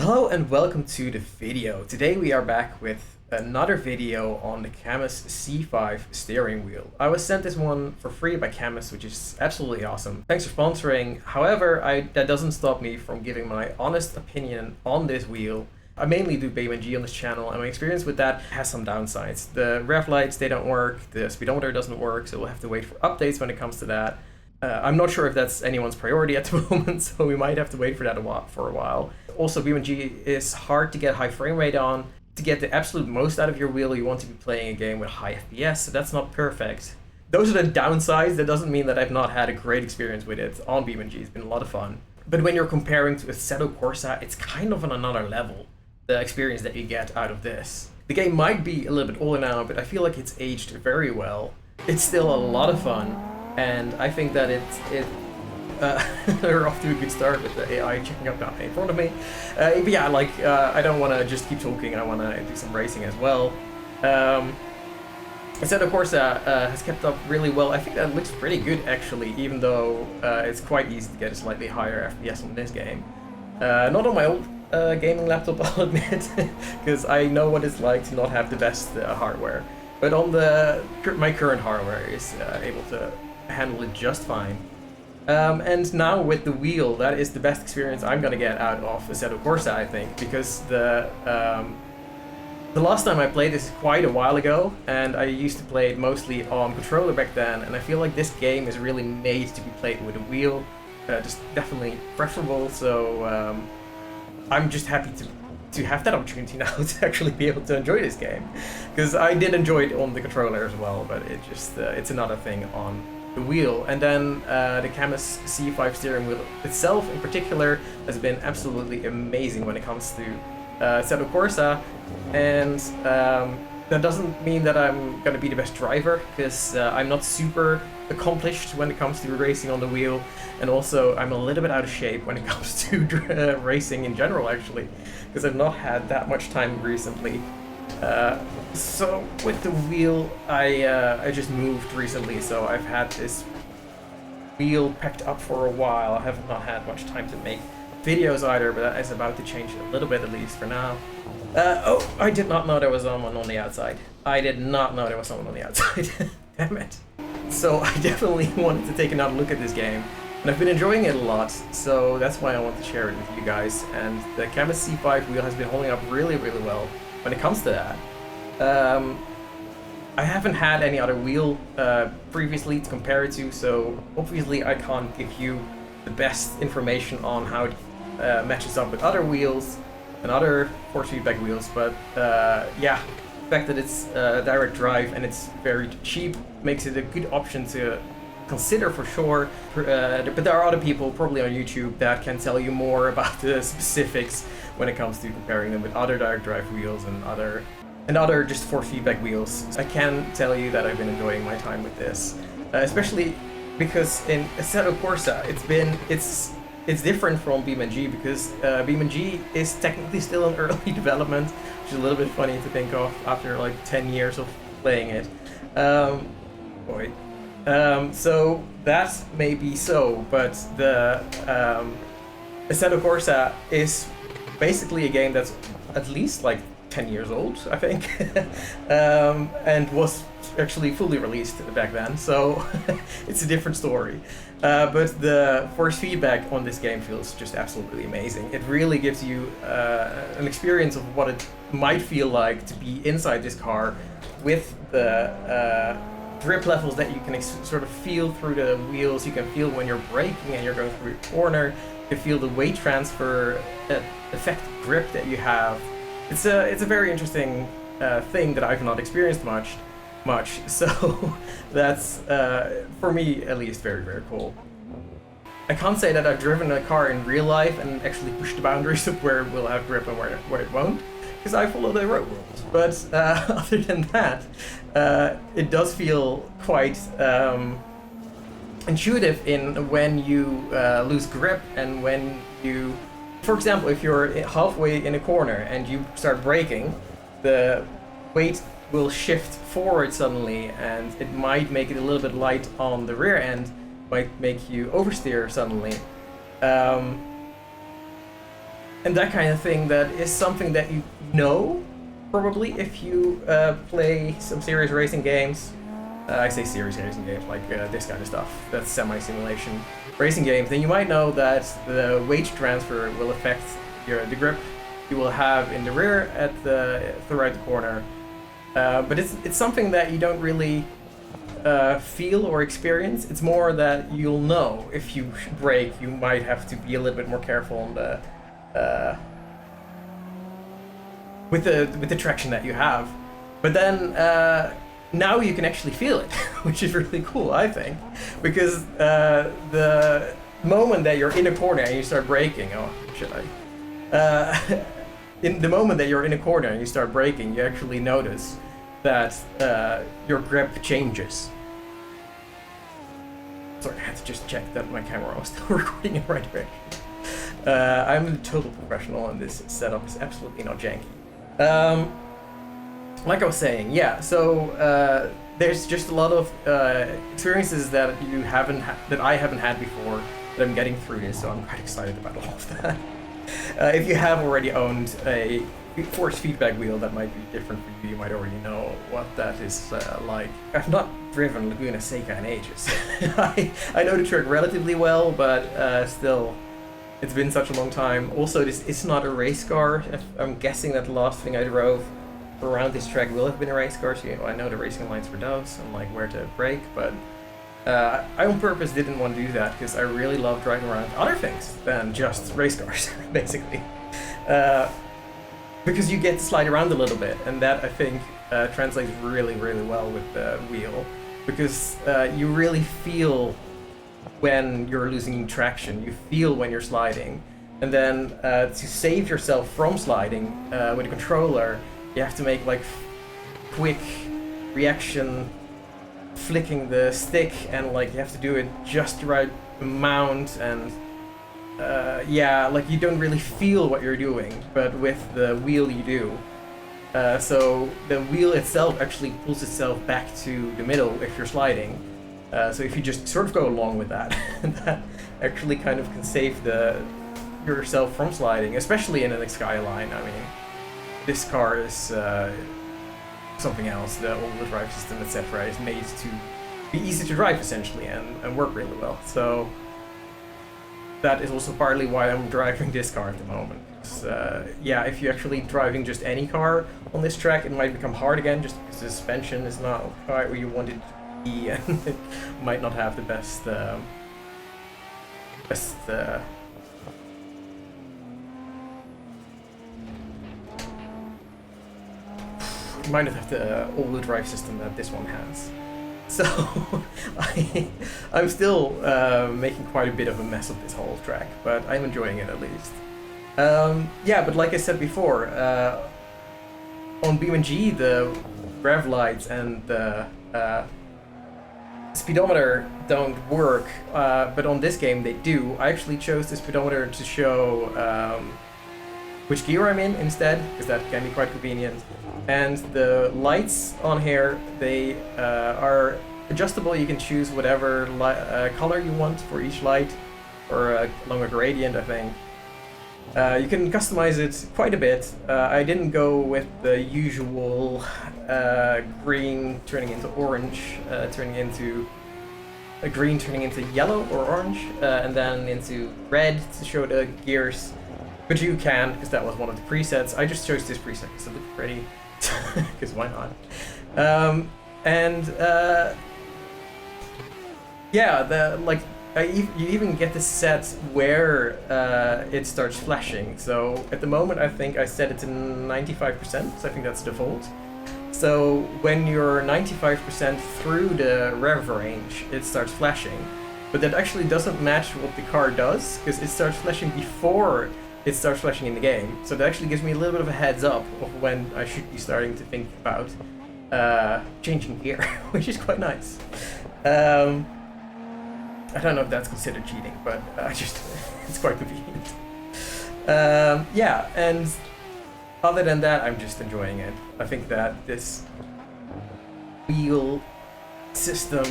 Hello and welcome to the video. Today we are back with another video on the Cammus C5 steering wheel. I was sent this one for free by Cammus, which is absolutely awesome. Thanks for sponsoring. However, that doesn't stop me from giving my honest opinion on this wheel. I mainly do BeamNG on this channel, and my experience with that has some downsides. The rev lights, they don't work, the speedometer doesn't work, so we'll have to wait for updates when it comes to that. I'm not sure if that's anyone's priority at the moment, so we might have to wait for that for a while. Also, BeamNG is hard to get high frame rate on. To get the absolute most out of your wheel, you want to be playing a game with high FPS, so that's not perfect. Those are the downsides. That doesn't mean that I've not had a great experience with it on BeamNG. It's been a lot of fun. But when you're comparing to Assetto Corsa, it's kind of on another level, the experience that you get out of this. The game might be a little bit older now, but I feel like it's aged very well. It's still a lot of fun. And I think that we're off to a good start with the AI checking up down in front of me. But yeah, I don't want to just keep talking, I want to do some racing as well. Assetto Corsa has kept up really well. I think that looks pretty good actually, even though it's quite easy to get a slightly higher FPS on this game. Not on my old gaming laptop, I'll admit, because I know what it's like to not have the best hardware. But on my current hardware is able to handle it just fine. And now with the wheel, that is the best experience I'm gonna get out of Assetto Corsa, I think, because the last time I played this quite a while ago, and I used to play it mostly on controller back then, and I feel like this game is really made to be played with a wheel, just definitely preferable. So I'm just happy to have that opportunity now to actually be able to enjoy this game, because I did enjoy it on the controller as well, but it just it's another thing on the wheel. And then the Cammus C5 steering wheel itself in particular has been absolutely amazing when it comes to Assetto Corsa, and that doesn't mean that I'm gonna be the best driver, because I'm not super accomplished when it comes to racing on the wheel, and also I'm a little bit out of shape when it comes to racing in general actually, because I've not had that much time recently. So with the wheel, I just moved recently, so I've had this wheel packed up for a while. I have not had much time to make videos either, but that is about to change a little bit, at least for now. Oh, I did not know there was someone on the outside. I did not know there was someone on the outside. Damn it. So I definitely wanted to take another look at this game, and I've been enjoying it a lot, so that's why I want to share it with you guys. And the Cammus C5 wheel has been holding up really, really well when it comes to that. I haven't had any other wheel previously to compare it to, so obviously I can't give you the best information on how it matches up with other wheels and other force feedback wheels, but yeah, the fact that it's direct drive and it's very cheap makes it a good option to consider for sure. But there are other people probably on YouTube that can tell you more about the specifics when it comes to comparing them with other direct drive wheels and other just force feedback wheels. I can tell you that I've been enjoying my time with this, especially because in Assetto Corsa it's different from BeamNG, because BeamNG is technically still in early development, which is a little bit funny to think of after like 10 years of playing it. So that may be so, but the Assetto Corsa is basically a game that's at least like 10 years old, I think, and was actually fully released back then, so it's a different story. But the force feedback on this game feels just absolutely amazing. It really gives you an experience of what it might feel like to be inside this car, with the grip levels that you can sort of feel through the wheels. You can feel when you're braking and you're going through a corner. You can feel the weight transfer, effective grip that you have. It's a very interesting thing that I've not experienced much, so that's for me at least very, very cool. I can't say that I've driven a car in real life and actually pushed the boundaries of where it will have grip and where it won't, because I follow the road rules. But other than that, it does feel quite intuitive in when you lose grip, and when you, for example, if you're halfway in a corner and you start braking, the weight will shift forward suddenly, and it might make it a little bit light on the rear end, might make you oversteer suddenly. and that kind of thing, that is something that you know, probably, if you play some serious racing games. I say serious racing games, like this kind of stuff, that's semi-simulation racing games, then you might know that the weight transfer will affect the grip you will have in the rear at throughout the corner. But it's something that you don't really feel or experience. It's more that you'll know if you brake, you might have to be a little bit more careful on the with the traction that you have. But then now you can actually feel it, which is really cool, I think, because the moment that you're in a corner and you start braking, in the moment that you're in a corner and you start braking, you actually notice that your grip changes. Sorry, I had to just check that my camera was still recording in the right direction. I'm a total professional and this setup is absolutely not janky. Like I was saying, yeah, so there's just a lot of experiences that that I haven't had before that I'm getting through this, so I'm quite excited about all of that. If you have already owned a force feedback wheel, that might be different for you. You might already know what that is like. I've not driven Laguna Seca in ages. I know the track relatively well, but still, it's been such a long time. Also, it's not a race car. I'm guessing that the last thing I drove around this track will have been a race car, so I know the racing lines for those and like where to brake, but I on purpose didn't want to do that because I really love driving around other things than just race cars, basically. Because you get to slide around a little bit, and that I think translates really, really well with the wheel, because you really feel when you're losing traction, you feel when you're sliding, and then to save yourself from sliding with a controller, you have to make like quick reaction, flicking the stick, and like you have to do it just the right amount, and yeah, like you don't really feel what you're doing, but with the wheel you do. So the wheel itself actually pulls itself back to the middle if you're sliding. So if you just sort of go along with that, that actually kind of can save yourself from sliding, especially in a Skyline. I mean, this car is something else. The all-wheel drive system, etc., is made to be easy to drive essentially and work really well. So that is also partly why I'm driving this car at the moment. Yeah, if you're actually driving just any car on this track, it might become hard again just because the suspension is not quite where you want it to be, and it might not have the best you might not have the all-wheel drive system that this one has. So I'm still making quite a bit of a mess of this whole track, but I'm enjoying it at least. Yeah, but like I said before, on BeamNG the rev lights and the speedometer don't work, but on this game they do. I actually chose the speedometer to show which gear I'm in instead, because that can be quite convenient. And the lights on here, they are adjustable. You can choose whatever color you want for each light, or along a gradient, I think. You can customize it quite a bit. I didn't go with the usual green turning into orange, turning into a green turning into yellow or orange, and then into red to show the gears. But you can, because that was one of the presets. I just chose this preset because it looked pretty, because why not? Yeah, you even get to set where it starts flashing. So at the moment, I think I set it to 95%, so I think that's default. So when you're 95% through the rev range, it starts flashing. But that actually doesn't match what the car does, because it starts flashing before it starts flashing in the game. So that actually gives me a little bit of a heads up of when I should be starting to think about changing gear, which is quite nice. I don't know if that's considered cheating, but it's quite convenient. Yeah, and other than that, I'm just enjoying it. I think that this wheel system,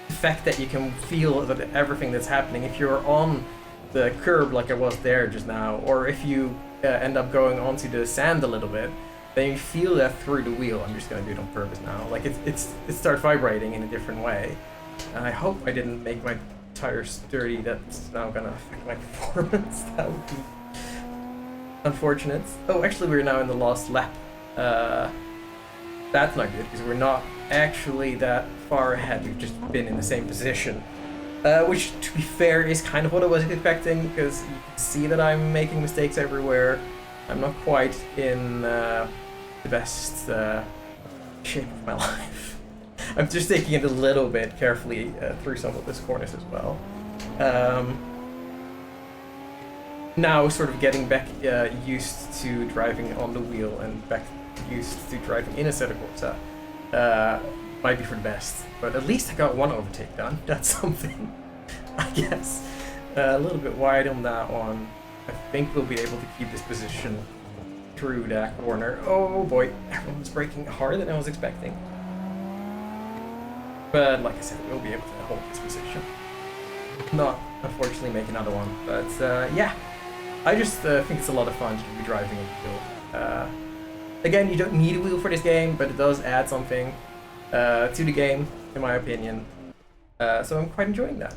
the fact that you can feel that everything that's happening, if you're on the curb like I was there just now, or if you end up going onto the sand a little bit, then you feel that through the wheel. I'm just gonna do it on purpose now. Like it starts vibrating in a different way. And I hope I didn't make my tires dirty. That's now gonna affect my performance. That would be unfortunate. Oh, actually we're now in the last lap. That's not good because we're not actually that far ahead. We've just been in the same position. Which, to be fair, is kind of what I was expecting, because you can see that I'm making mistakes everywhere. I'm not quite in the best shape of my life. I'm just taking it a little bit carefully through some of these corners as well. Now sort of getting back used to driving on the wheel and back used to driving in Assetto Corsa might be for the best. But at least I got one overtake done. That's something, I guess. A little bit wide on that one. I think we'll be able to keep this position through that corner. Oh boy, everyone's braking harder than I was expecting. But like I said, we'll be able to hold this position. Not, unfortunately, make another one. But yeah, I just think it's a lot of fun to be driving a wheel. Again, you don't need a wheel for this game, but it does add something to the game, in my opinion. So I'm quite enjoying that.